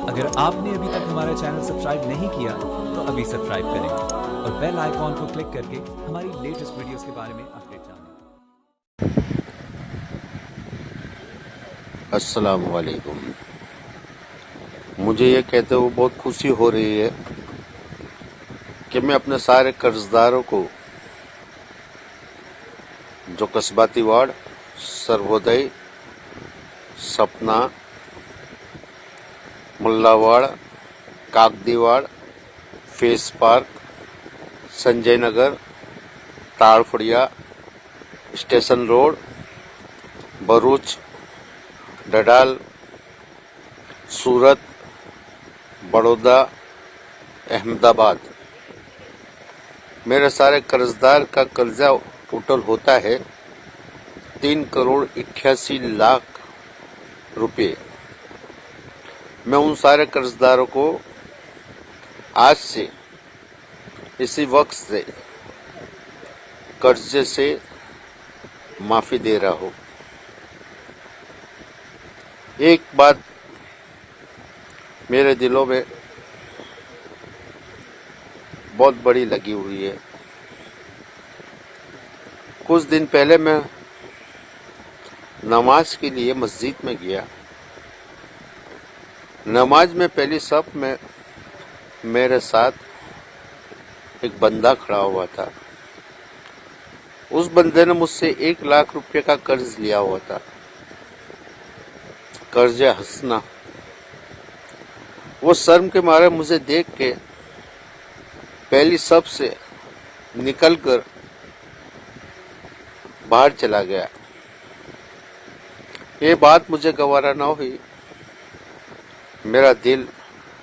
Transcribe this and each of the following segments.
اگر آپ نے ابھی تک ہمارا چینل سبسکرائب نہیں کیا تو ابھی سبسکرائب کریں اور بیل آئیکن کو کلک کر کے ہماری لیٹسٹ ویڈیوز کے بارے میں اپڈیٹ جانیں۔ السلام علیکم۔ مجھے یہ کہتے ہوئے بہت خوشی ہو رہی ہے کہ میں اپنے سارے قرض داروں کو جو قصباتی وارڈ، سروودے، سپنا، ملا واڑ، کاکدی واڑ، فیس پارک، سنجے نگر، تاڑفڑیا، اسٹیشن روڈ، بروچ، ڈڈال، سورت، بڑودہ، احمد آباد، میرے سارے قرض دار کا قرضہ ٹوٹل ہوتا ہے 3,81,00,000 روپے۔ میں ان سارے قرض داروں کو آج سے اسی وقت سے قرضے سے معافی دے رہا ہوں۔ ایک بات میرے دلوں میں بہت بڑی لگی ہوئی ہے۔ کچھ دن پہلے میں نماز کے لیے مسجد میں گیا۔ نماز میں پہلی صف میں میرے ساتھ ایک بندہ کھڑا ہوا تھا۔ اس بندے نے مجھ سے 1,00,000 روپے کا قرض لیا ہوا تھا، قرض حسنہ۔ وہ شرم کے مارے مجھے دیکھ کے پہلی صف سے نکل کر باہر چلا گیا۔ یہ بات مجھے گوارا نہ ہوئی۔ میرا دل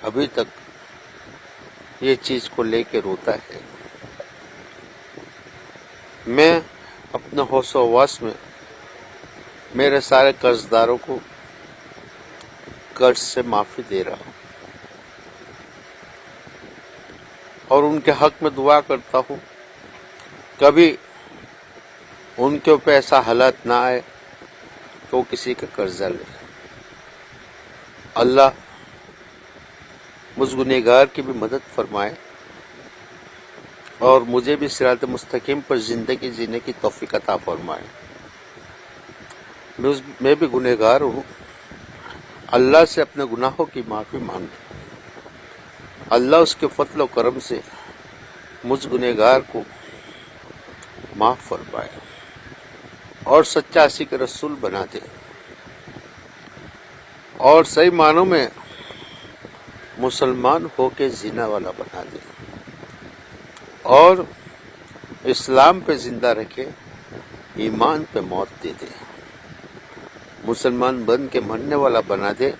ابھی تک یہ چیز کو لے کے روتا ہے۔ میں اپنے ہوش و حواس میں میرے سارے قرض داروں کو قرض سے معافی دے رہا ہوں اور ان کے حق میں دعا کرتا ہوں کبھی ان کے اوپر ایسا حالت نہ آئے کہ وہ کسی کا قرضہ لے۔ اللہ مجھ گنہگار کی بھی مدد فرمائے اور مجھے بھی صراط مستقیم پر زندگی جینے کی توفیق عطا فرمائے۔ میں بھی گنہگار ہوں۔ اللہ سے اپنے گناہوں کی معافی مانگتا ہوں۔ اللہ اس کے فضل و کرم سے مجھ گنہگار کو معاف فرمائے اور سچا عاشق رسول بنا دے اور صحیح معنوں میں مسلمان ہو کے جینے والا بنا دے اور اسلام پہ زندہ رکھے، ایمان پہ موت دے دے، مسلمان بن کے مرنے والا بنا دے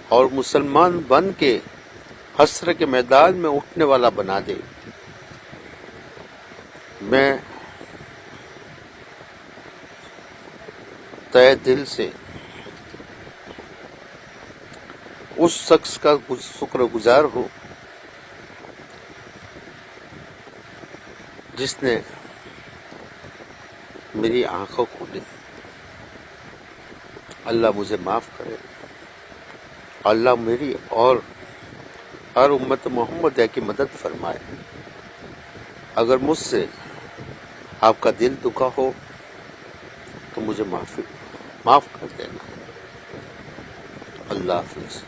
اور مسلمان بن کے حشر کے میدان میں اٹھنے والا بنا دے۔ میں تہہ دل سے اس شخص کا شکر گزار ہوں جس نے میری آنکھوں کھولی۔ اللہ مجھے معاف کرے، اللہ میری اور ہر امت محمدیہ کی مدد فرمائے۔ اگر مجھ سے آپ کا دل دکھا ہو تو مجھے معاف کر دینا۔ اللہ حافظ۔